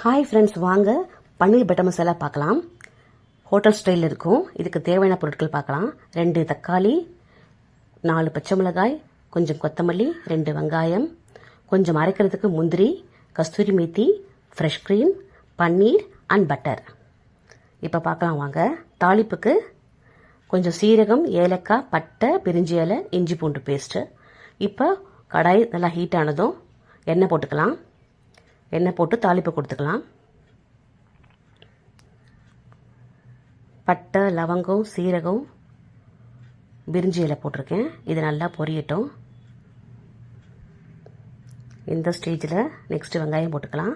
Hi friends, வாங்க பன்னீர் butter masala பார்க்கலாம். Hotel ஸ்டைலில் இருக்கும். இதுக்கு தேவையான பொருட்கள் பார்க்கலாம். 2 தக்காளி, 4 பச்சை மிளகாய், கொஞ்சம் கொத்தமல்லி, 2 வெங்காயம், கொஞ்சம் அரைக்கிறதுக்கு முந்திரி, kasuri methi, fresh cream, paneer and butter. இப்போ பார்க்கலாம் வாங்க. தாளிப்புக்கு கொஞ்சம் சீரகம், ஏலக்காய், பட்டை, பிரிஞ்சி இலை, இஞ்சி பூண்டு பேஸ்ட்டு. இப்போ கடாய் நல்லா ஹீட் ஆனதும் எண்ணெய் போட்டுக்கலாம். எண்ணெய் போட்டு தாளிப்பு கொடுத்துக்கலாம். பட்டை, லவங்கம், சீரகம், பிரிஞ்சி இலை போட்டிருக்கேன். இது நல்லா பொரியட்டும். இந்த ஸ்டேஜில் நெக்ஸ்ட்டு வெங்காயம் போட்டுக்கலாம்.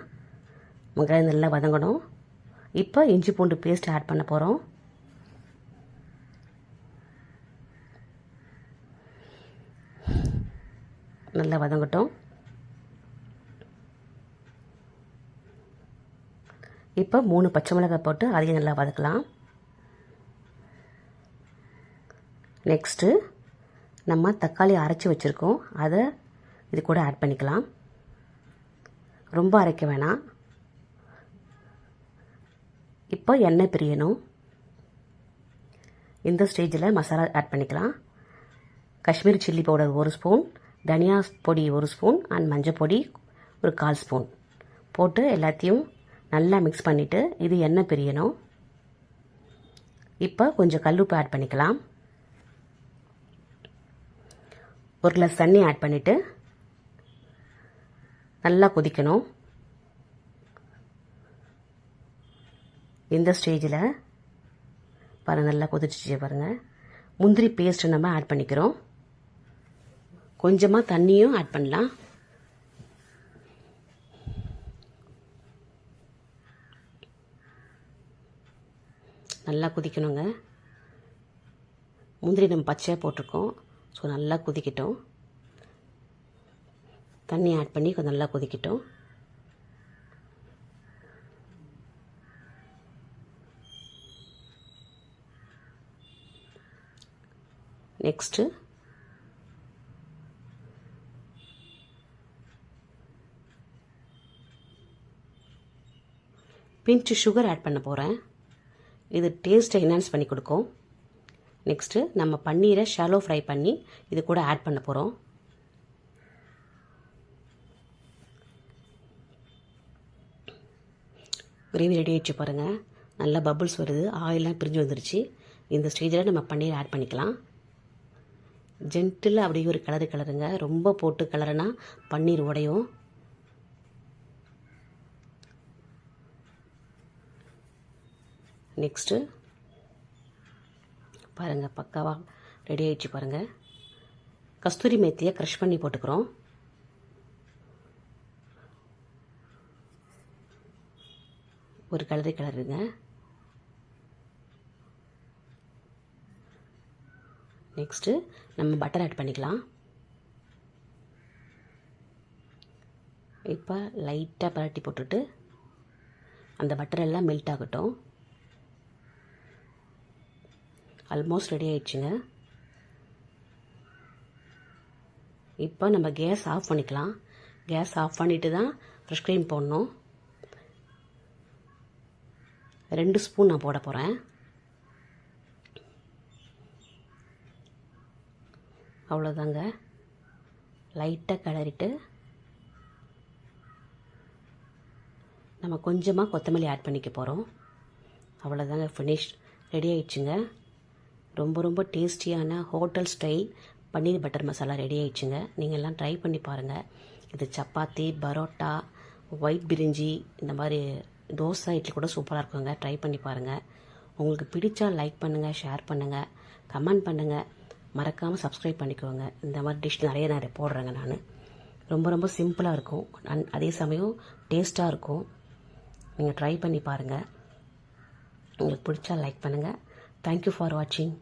வெங்காயம் நல்லா வதங்கணும். இப்போ இஞ்சி பூண்டு பேஸ்ட் ஆட் பண்ண போகிறோம். நல்லா வதங்கட்டும். இப்போ 3 பச்சை மிளகாய் போட்டு அதையும் நல்லா வதக்கலாம். நெக்ஸ்ட்டு நம்ம தக்காளி அரைச்சி வச்சுருக்கோம், அதை இது கூட ஆட் பண்ணிக்கலாம். ரொம்ப அரைக்க வேணாம். இப்போ எண்ணெய் பிரியணும். இந்த ஸ்டேஜில் மசாலா ஆட் பண்ணிக்கலாம். காஷ்மீரி சில்லி பவுடர் 1 ஸ்பூன், தனியா பொடி 1 ஸ்பூன் அண்ட் மஞ்சள் பொடி ஒரு 1/4 ஸ்பூன் போட்டு எல்லாத்தையும் நல்லா மிக்ஸ் பண்ணிவிட்டு இது எண்ணெய் பிரியணும். இப்போ கொஞ்சம் கல்லுப்பு ஆட் பண்ணிக்கலாம். 1 கிளாஸ் தண்ணி ஆட் பண்ணிவிட்டு நல்லா கொதிக்கணும். இந்த ஸ்டேஜில் பாருங்கள், நல்லா கொதிச்சு பாருங்கள். முந்திரி பேஸ்ட்டு நம்ம ஆட் பண்ணிக்கிறோம். கொஞ்சமாக தண்ணியும் ஆட் பண்ணலாம். நல்லா கொதிக்கணுங்க. முந்திரி நம்ம பச்சையாக போட்டிருக்கோம், ஸோ நல்லா கொதிக்கட்டும். தண்ணி ஆட் பண்ணி கொஞ்சம் நல்லா கொதிக்கட்டும். நெக்ஸ்ட்டு பிஞ்சு சுகர் ஆட் பண்ண போகிறேன். இது டேஸ்ட்டை என்ஹான்ஸ் பண்ணி கொடுக்கும். நெக்ஸ்ட்டு நம்ம பன்னீரை ஷாலோ ஃப்ரை பண்ணி இது கூட ஆட் பண்ண போகிறோம். கிரேவி ரெடி ஆகிடுச்சு பாருங்கள். நல்லா பபுள்ஸ் வருது, ஆயிலெலாம் பிரிஞ்சு வந்துருச்சு. இந்த ஸ்டேஜில் நம்ம பன்னீர் ஆட் பண்ணிக்கலாம். ஜென்டில் அப்படியே ஒரு கலருங்க. ரொம்ப போட்டு கலருனா பன்னீர் உடையும். நெக்ஸ்ட்டு பாருங்கள், பக்காவாக ரெடி ஆகிடுச்சு பாருங்கள். கஸ்தூரி மேத்தியை க்ரஷ் பண்ணி போட்டுக்கிறோம். ஒரு கலருங்க. நெக்ஸ்ட்டு நம்ம பட்டர் ஆட் பண்ணிக்கலாம். இப்போ லைட்டாக பரட்டி போட்டுட்டு அந்த பட்டர் எல்லாம் மெல்ட் ஆகட்டும். ஆல்மோஸ்ட் ரெடி ஆகிடுச்சுங்க. இப்போ நம்ம கேஸ் ஆஃப் பண்ணிக்கலாம். கேஸ் ஆஃப் பண்ணிவிட்டு தான் ஃப்ரெஷ் க்ரீம் போடணும். 2 ஸ்பூன் நான் போட போகிறேன். அவ்வளோதாங்க. லைட்டாக கிளறிட்டு நம்ம கொஞ்சமாக கொத்தமல்லி ஆட் பண்ணிக்க போகிறோம். அவ்வளோதாங்க, ஃபினிஷ். ரெடி ஆகிடுச்சுங்க. ரொம்ப டேஸ்டியான ஹோட்டல் ஸ்டைல் பன்னீர் பட்டர் மசாலா ரெடி ஆகிடுச்சுங்க. நீங்கள் எல்லாம் ட்ரை பண்ணி பாருங்கள். இது சப்பாத்தி, பரோட்டா, ஒயிட் பிரிஞ்சி, இந்த மாதிரி தோசை, இட்லி கூட சூப்பராக இருக்குங்க. ட்ரை பண்ணி பாருங்கள். உங்களுக்கு பிடிச்சா லைக் பண்ணுங்கள், ஷேர் பண்ணுங்கள், கமெண்ட் பண்ணுங்கள். மறக்காமல் சப்ஸ்கிரைப் பண்ணிக்கோங்க. இந்த மாதிரி டிஷ் நிறைய போடுறேங்க நான். ரொம்ப சிம்பிளாக இருக்கும், அதே சமயம் டேஸ்ட்டாக இருக்கும். நீங்கள் ட்ரை பண்ணி பாருங்கள். உங்களுக்கு பிடிச்சா லைக் பண்ணுங்கள். தேங்க்யூ ஃபார் வாட்சிங்.